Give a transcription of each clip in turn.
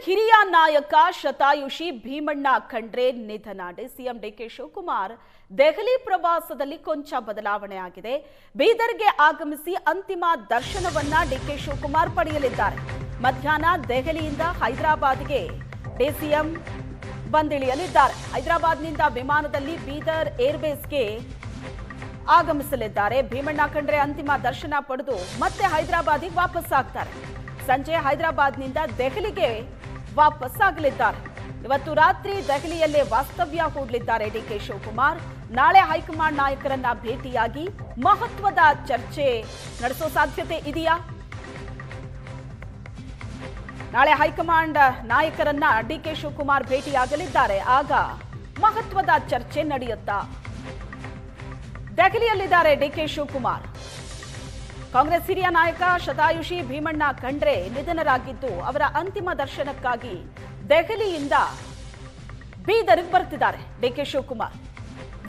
ಹಿರಿಯ ನಾಯಕ ಶತಾಯುಷಿ ಭೀಮಣ್ಣ ಖಂಡ್ರೆ ನಿಧನ. ಸಿಎಂ ಡಿಕೆ ಶಿವಕುಮಾರ್ ದೆಹಲಿ ಪ್ರವಾಸದಲ್ಲಿ ಕೊಂಚ ಬದಲಾವಣೆ ಆಗಿದೆ. ಬೀದರ್ಗೆ ಆಗಮಿಸಿ ಅಂತಿಮ ದರ್ಶನವನ್ನ ಡಿಕೆ ಶಿವಕುಮಾರ್ ಪಡೆಯಲಿದ್ದಾರೆ. ಮಧ್ಯಾಹ್ನ ದೆಹಲಿಯಿಂದ ಹೈದರಾಬಾದ್ಗೆ ಡಿಸಿಎಂ ಬಂದಿಳಿಯಲಿದ್ದಾರೆ. ಹೈದರಾಬಾದ್ನಿಂದ ವಿಮಾನದಲ್ಲಿ ಬೀದರ್ ಏರ್ಬೇಸ್ಗೆ ಆಗಮಿಸಲಿದ್ದಾರೆ. ಭೀಮಣ್ಣ ಖಂಡ್ರೆ ಅಂತಿಮ ದರ್ಶನ ಪಡೆದು ಮತ್ತೆ ಹೈದರಾಬಾದಿಗೆ ವಾಪಸ್ ಆಗ್ತಾರೆ. ಸಂಜೆ ಹೈದರಾಬಾದ್ನಿಂದ ದೆಹಲಿಗೆ ವಾಪಸ್ ಆಗಲಿದ್ದಾರೆ. ಇವತ್ತು ರಾತ್ರಿ ದೆಹಲಿಯಲ್ಲೇ ವಾಸ್ತವ್ಯ ಹೂಡಲಿದ್ದಾರೆ ಡಿಕೆ ಶಿವಕುಮಾರ್. ನಾಳೆ ಹೈಕಮಾಂಡ್ ನಾಯಕರನ್ನ ಭೇಟಿಯಾಗಿ ಮಹತ್ವದ ಚರ್ಚೆ ನಡೆಸೋ ಸಾಧ್ಯತೆ ಇದೆಯಾ? ನಾಳೆ ಹೈಕಮಾಂಡ್ ನಾಯಕರನ್ನ ಡಿಕೆ ಶಿವಕುಮಾರ್ ಭೇಟಿಯಾಗಲಿದ್ದಾರೆ. ಆಗ ಮಹತ್ವದ ಚರ್ಚೆ ನಡೆಯುತ್ತಾ? ದೆಹಲಿಯಲ್ಲಿದ್ದಾರೆ ಡಿಕೆ ಶಿವಕುಮಾರ್. ಕಾಂಗ್ರೆಸ್ ಹಿರಿಯ ನಾಯಕ ಶತಾಯುಷಿ ಭೀಮಣ್ಣ ಖಂಡ್ರೆ ನಿಧನರಾಗಿದ್ದು, ಅವರ ಅಂತಿಮ ದರ್ಶನಕ್ಕಾಗಿ ದೆಹಲಿಯಿಂದ ಬೀದರ್ಗೆ ಬರ್ತಿದ್ದಾರೆ ಡಿಕೆ ಶಿವಕುಮಾರ್.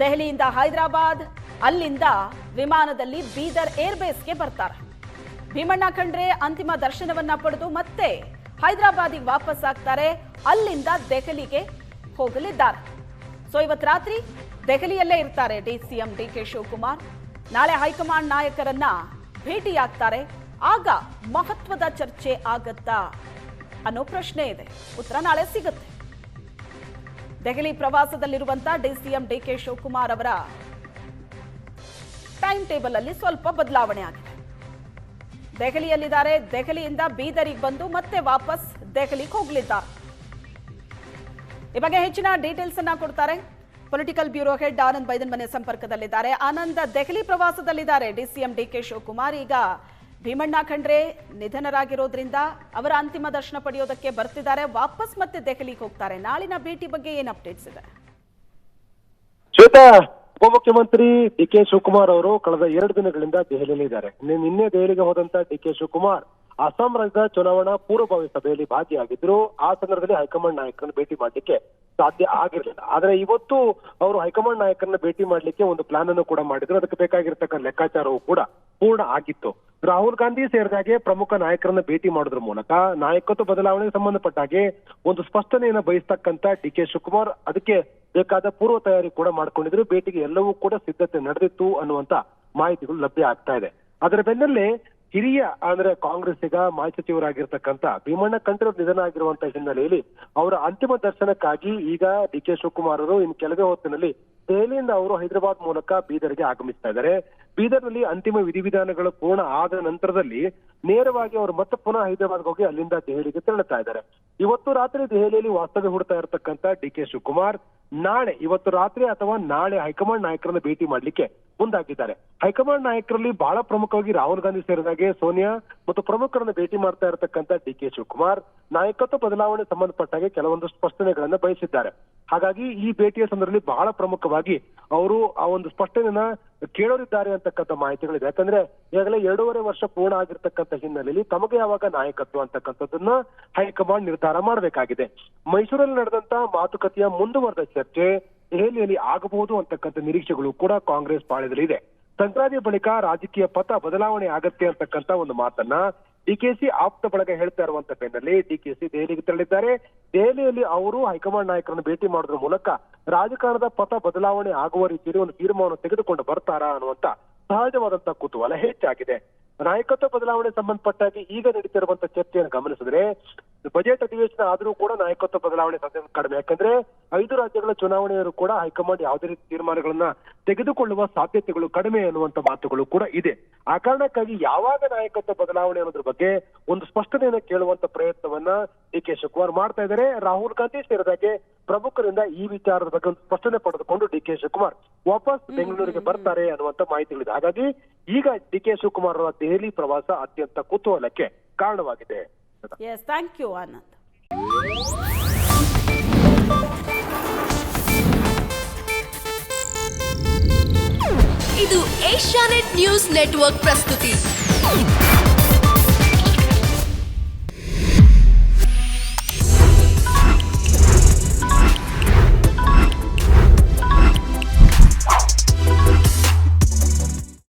ದೆಹಲಿಯಿಂದ ಹೈದರಾಬಾದ್, ಅಲ್ಲಿಂದ ವಿಮಾನದಲ್ಲಿ ಬೀದರ್ ಏರ್ಬೇಸ್ಗೆ ಬರ್ತಾರೆ. ಭೀಮಣ್ಣ ಖಂಡ್ರೆ ಅಂತಿಮ ದರ್ಶನವನ್ನ ಪಡೆದು ಮತ್ತೆ ಹೈದರಾಬಾದಿಗೆ ವಾಪಸ್ ಆಗ್ತಾರೆ. ಅಲ್ಲಿಂದ ದೆಹಲಿಗೆ ಹೋಗಲಿದ್ದಾರೆ. ಸೊ ಇವತ್ತು ರಾತ್ರಿ ದೆಹಲಿಯಲ್ಲೇ ಇರ್ತಾರೆ ಸಿಎಂ ಡಿಕೆ ಶಿವಕುಮಾರ್. ನಾಳೆ ಹೈಕಮಾಂಡ್ ನಾಯಕರನ್ನ ಭೇಟಿಯಾಗ್ತಾರೆ. ಆಗ ಮಹತ್ವದ ಚರ್ಚೆ ಆಗತ್ತಾ ಅನ್ನೋ ಪ್ರಶ್ನೆ ಇದೆ. ಉತ್ತರ ನಾಳೆ ಸಿಗುತ್ತೆ. ದೆಹಲಿ ಪ್ರವಾಸದಲ್ಲಿರುವಂತಹ ಸಿಎಂ ಡಿಕೆ ಶಿವಕುಮಾರ್ ಅವರ ಟೈಮ್ ಟೇಬಲ್ ಅಲ್ಲಿ ಸ್ವಲ್ಪ ಬದಲಾವಣೆ ಆಗಿದೆ. ದೆಹಲಿಯಲ್ಲಿದ್ದಾರೆ. ದೆಹಲಿಯಿಂದ ಬೀದರಿಗೆ ಬಂದು ಮತ್ತೆ ವಾಪಸ್ ದೆಹಲಿಗೆ ಹೋಗಲಿದ್ದಾರೆ. ಈ ಬಗ್ಗೆ ಹೆಚ್ಚಿನ ಡೀಟೇಲ್ಸ್ ಅನ್ನ ಕೊಡ್ತಾರೆ ಪೊಲಿಟಿಕಲ್ ಬ್ಯೂರೋ ಹೆಡ್ ಆನಂದ್ ಬೈದನ್ ಮನೆ ಸಂಪರ್ಕದಲ್ಲಿದ್ದಾರೆ. ಆನಂದ್, ದೆಹಲಿ ಪ್ರವಾಸದಲ್ಲಿದ್ದಾರೆ ಸಿಎಂ ಡಿಕೆ ಶಿವಕುಮಾರ್. ಈಗ ಭೀಮಣ್ಣ ಖಂಡ್ರೆ ನಿಧನರಾಗಿರೋದ್ರಿಂದ ಅವರ ಅಂತಿಮ ದರ್ಶನ ಪಡೆಯೋದಕ್ಕೆ ಬರ್ತಿದ್ದಾರೆ. ವಾಪಸ್ ಮತ್ತೆ ದೆಹಲಿಗೆ ಹೋಗ್ತಾರೆ. ನಾಳಿನ ಭೇಟಿ ಬಗ್ಗೆ ಏನು ಅಪ್ಡೇಟ್ಸ್ ಇದೆ? ಶ್ವೇತಾ, ಉಪಮುಖ್ಯಮಂತ್ರಿ ಡಿಕೆ ಶಿವಕುಮಾರ್ ಅವರು ಕಳೆದ 2 ದಿನಗಳಿಂದ ದೆಹಲಿಯಲ್ಲಿ ಇದ್ದಾರೆ. ನಿನ್ನೆ ದೆಹಲಿಗೆ ಹೋದಂತ ಡಿಕೆ ಶಿವಕುಮಾರ್ ಅಸ್ಸಾಂ ರಾಜ್ಯದ ಚುನಾವಣಾ ಪೂರ್ವಭಾವಿ ಸಭೆಯಲ್ಲಿ ಭಾಗಿಯಾಗಿದ್ರು. ಆ ಸಂದರ್ಭದಲ್ಲಿ ಹೈಕಮಾಂಡ್ ನಾಯಕರನ್ನು ಭೇಟಿ ಮಾಡಲಿಕ್ಕೆ ಸಾಧ್ಯ ಆಗಿರಲಿಲ್ಲ. ಆದ್ರೆ ಇವತ್ತು ಅವರು ಹೈಕಮಾಂಡ್ ನಾಯಕರನ್ನ ಭೇಟಿ ಮಾಡಲಿಕ್ಕೆ ಒಂದು ಪ್ಲಾನ್ ಅನ್ನು ಕೂಡ ಮಾಡಿದ್ರು. ಅದಕ್ಕೆ ಬೇಕಾಗಿರ್ತಕ್ಕಂಥ ಲೆಕ್ಕಾಚಾರವೂ ಕೂಡ ಪೂರ್ಣ ಆಗಿತ್ತು. ರಾಹುಲ್ ಗಾಂಧಿ ಸೇರಿದಾಗೆ ಪ್ರಮುಖ ನಾಯಕರನ್ನ ಭೇಟಿ ಮಾಡೋದ್ರ ಮೂಲಕ ನಾಯಕತ್ವ ಬದಲಾವಣೆಗೆ ಸಂಬಂಧಪಟ್ಟ ಹಾಗೆ ಒಂದು ಸ್ಪಷ್ಟನೆಯನ್ನ ಬಯಸ್ತಕ್ಕಂತ ಡಿಕೆ ಶಿವಕುಮಾರ್ ಅದಕ್ಕೆ ಬೇಕಾದ ಪೂರ್ವ ತಯಾರಿ ಕೂಡ ಮಾಡ್ಕೊಂಡಿದ್ರು. ಭೇಟಿಗೆ ಎಲ್ಲವೂ ಕೂಡ ಸಿದ್ಧತೆ ನಡೆದಿತ್ತು ಅನ್ನುವಂತ ಮಾಹಿತಿಗಳು ಲಭ್ಯ ಆಗ್ತಾ ಇದೆ. ಅದರ ಬೆನ್ನಲ್ಲೇ ಹಿರಿಯ ಅಂದ್ರೆ ಕಾಂಗ್ರೆಸ್ಸಿಗ ಮಾಜಿ ಸಚಿವರಾಗಿರ್ತಕ್ಕಂಥ ಭೀಮಣ್ಣ ಖಂಡ್ರೆ ನಿಧನ ಆಗಿರುವಂತಹ ಹಿನ್ನೆಲೆಯಲ್ಲಿ ಅವರ ಅಂತಿಮ ದರ್ಶನಕ್ಕಾಗಿ ಈಗ ಡಿಕೆ ಶಿವಕುಮಾರ್ ಅವರು ಇನ್ನು ಕೆಲವೇ ಹೊತ್ತಿನಲ್ಲಿ ದೆಹಲಿಯಿಂದ ಅವರು ಹೈದರಾಬಾದ್ ಮೂಲಕ ಬೀದರ್ಗೆ ಆಗಮಿಸ್ತಾ ಇದ್ದಾರೆ. ಬೀದರ್ನಲ್ಲಿ ಅಂತಿಮ ವಿಧಿವಿಧಾನಗಳು ಪೂರ್ಣ ಆದ ನಂತರದಲ್ಲಿ ನೇರವಾಗಿ ಅವರು ಮತ್ತೆ ಪುನಃ ಹೈದರಾಬಾದ್ಗೆ ಹೋಗಿ ಅಲ್ಲಿಂದ ದೆಹಲಿಗೆ ತೆರಳುತ್ತಾ ಇದ್ದಾರೆ. ಇವತ್ತು ರಾತ್ರಿ ದೆಹಲಿಯಲ್ಲಿ ವಾಸ್ತವ್ಯ ಹೂಡ್ತಾ ಇರತಕ್ಕಂತ ಡಿಕೆ ಶಿವಕುಮಾರ್ ಇವತ್ತು ರಾತ್ರಿ ಅಥವಾ ನಾಳೆ ಹೈಕಮಾಂಡ್ ನಾಯಕರನ್ನ ಭೇಟಿ ಮಾಡ್ಲಿಕ್ಕೆ ಮುಂದಾಗಿದ್ದಾರೆ. ಹೈಕಮಾಂಡ್ ನಾಯಕರಲ್ಲಿ ಬಹಳ ಪ್ರಮುಖವಾಗಿ ರಾಹುಲ್ ಗಾಂಧಿ ಸೇರಿದಾಗೆ ಸೋನಿಯಾ ಮತ್ತು ಪ್ರಮುಖರನ್ನ ಭೇಟಿ ಮಾಡ್ತಾ ಇರತಕ್ಕಂತ ಡಿಕೆ ಶಿವಕುಮಾರ್ ನಾಯಕತ್ವ ಬದಲಾವಣೆ ಸಂಬಂಧಪಟ್ಟಾಗೆ ಕೆಲವೊಂದು ಸ್ಪಷ್ಟನೆಗಳನ್ನ ಬಯಸಿದ್ದಾರೆ. ಹಾಗಾಗಿ ಈ ಭೇಟಿಯ ಸಂದರ್ಭದಲ್ಲಿ ಬಹಳ ಪ್ರಮುಖವಾಗಿ ಅವರು ಆ ಒಂದು ಸ್ಪಷ್ಟನೆಯನ್ನ ಕೇಳೋರಿದ್ದಾರೆ ಅಂತಕ್ಕಂಥ ಮಾಹಿತಿಗಳಿದೆ. ಯಾಕಂದ್ರೆ ಈಗಾಗಲೇ 2.5 ವರ್ಷ ಪೂರ್ಣ ಆಗಿರ್ತಕ್ಕಂಥ ಹಿನ್ನೆಲೆಯಲ್ಲಿ ತಮಗೆ ಯಾವಾಗ ನಾಯಕತ್ವ ಅಂತಕ್ಕಂಥದ್ದನ್ನ ಹೈಕಮಾಂಡ್ ನಿರ್ಧಾರ ಮಾಡಬೇಕಾಗಿದೆ. ಮೈಸೂರಲ್ಲಿ ನಡೆದಂತ ಮಾತುಕತೆಯ ಮುಂದುವರೆದ ಚರ್ಚೆ ದೆಹಲಿಯಲ್ಲಿ ಆಗಬಹುದು ಅಂತಕ್ಕಂಥ ನಿರೀಕ್ಷೆಗಳು ಕೂಡ ಕಾಂಗ್ರೆಸ್ ಪಾಳ್ಯದಲ್ಲಿ ಇದೆ. ಸಂಕ್ರಾಂತಿ ಬಳಿಕ ರಾಜಕೀಯ ಪಥ ಬದಲಾವಣೆ ಆಗತ್ತೆ ಅಂತಕ್ಕಂಥ ಒಂದು ಮಾತನ್ನ ಡಿಕೆಸಿ ಆಪ್ತ ಬಳಗ ಹೇಳ್ತಾ ಇರುವಂತ ಬೆನ್ನಲ್ಲೇ ಡಿಕೆಸಿ ದೆಹಲಿಗೆ ತೆರಳಿದ್ದಾರೆ. ದೆಹಲಿಯಲ್ಲಿ ಅವರು ಹೈಕಮಾಂಡ್ ನಾಯಕರನ್ನು ಭೇಟಿ ಮಾಡೋದ್ರ ಮೂಲಕ ರಾಜಕಾರಣದ ಪಥ ಬದಲಾವಣೆ ಆಗುವ ರೀತಿಯಲ್ಲಿ ಒಂದು ತೀರ್ಮಾನವನ್ನು ತೆಗೆದುಕೊಂಡು ಬರ್ತಾರಾ ಅನ್ನುವಂತ ಸಹಜವಾದಂತಹ ಕುತೂಹಲ ಹೆಚ್ಚಾಗಿದೆ. ನಾಯಕತ್ವ ಬದಲಾವಣೆ ಸಂಬಂಧಪಟ್ಟಾಗಿ ಈಗ ನಡೀತಿರುವಂತಹ ಚರ್ಚೆಯನ್ನು ಗಮನಿಸಿದ್ರೆ ಬಜೆಟ್ ಅಧಿವೇಶನ ಆದ್ರೂ ಕೂಡ ನಾಯಕತ್ವ ಬದಲಾವಣೆ ಸಾಧ್ಯತೆ ಕಡಿಮೆ. ಯಾಕಂದ್ರೆ 5 ರಾಜ್ಯಗಳ ಚುನಾವಣೆಯವರು ಕೂಡ ಹೈಕಮಾಂಡ್ ಯಾವುದೇ ರೀತಿ ತೀರ್ಮಾನಗಳನ್ನ ತೆಗೆದುಕೊಳ್ಳುವ ಸಾಧ್ಯತೆಗಳು ಕಡಿಮೆ ಅನ್ನುವಂತ ಮಾತುಗಳು ಕೂಡ ಇದೆ. ಆ ಕಾರಣಕ್ಕಾಗಿ ಯಾವಾಗ ನಾಯಕತ್ವ ಬದಲಾವಣೆ ಅನ್ನೋದ್ರ ಬಗ್ಗೆ ಒಂದು ಸ್ಪಷ್ಟನೆಯನ್ನ ಕೇಳುವಂತ ಪ್ರಯತ್ನವನ್ನ ಡಿಕೆ ಶಿವಕುಮಾರ್ ಮಾಡ್ತಾ ಇದ್ದಾರೆ. ರಾಹುಲ್ ಗಾಂಧಿ ಸೇರಿದಾಗೆ ಪ್ರಮುಖರಿಂದ ಈ ವಿಚಾರದ ಬಗ್ಗೆ ಒಂದು ಸ್ಪಷ್ಟನೆ ಪಡೆದುಕೊಂಡು ಡಿಕೆ ಶಿವಕುಮಾರ್ ವಾಪಸ್ ಬೆಂಗಳೂರಿಗೆ ಬರ್ತಾರೆ ಅನ್ನುವಂತ ಮಾಹಿತಿಗಳಿದೆ. ಹಾಗಾಗಿ ಈಗ ಡಿಕೆ ಶಿವಕುಮಾರ್ ಅವರ ದೆಹಲಿ ಪ್ರವಾಸ ಅತ್ಯಂತ ಕುತೂಹಲಕ್ಕೆ ಕಾರಣವಾಗಿದೆ. Yes, thank you, Anand. ಇದು ಏಷ್ಯಾನೆಟ್ ನ್ಯೂಸ್ ನೆಟ್ವರ್ಕ್ ಪ್ರಸ್ತುತಿ.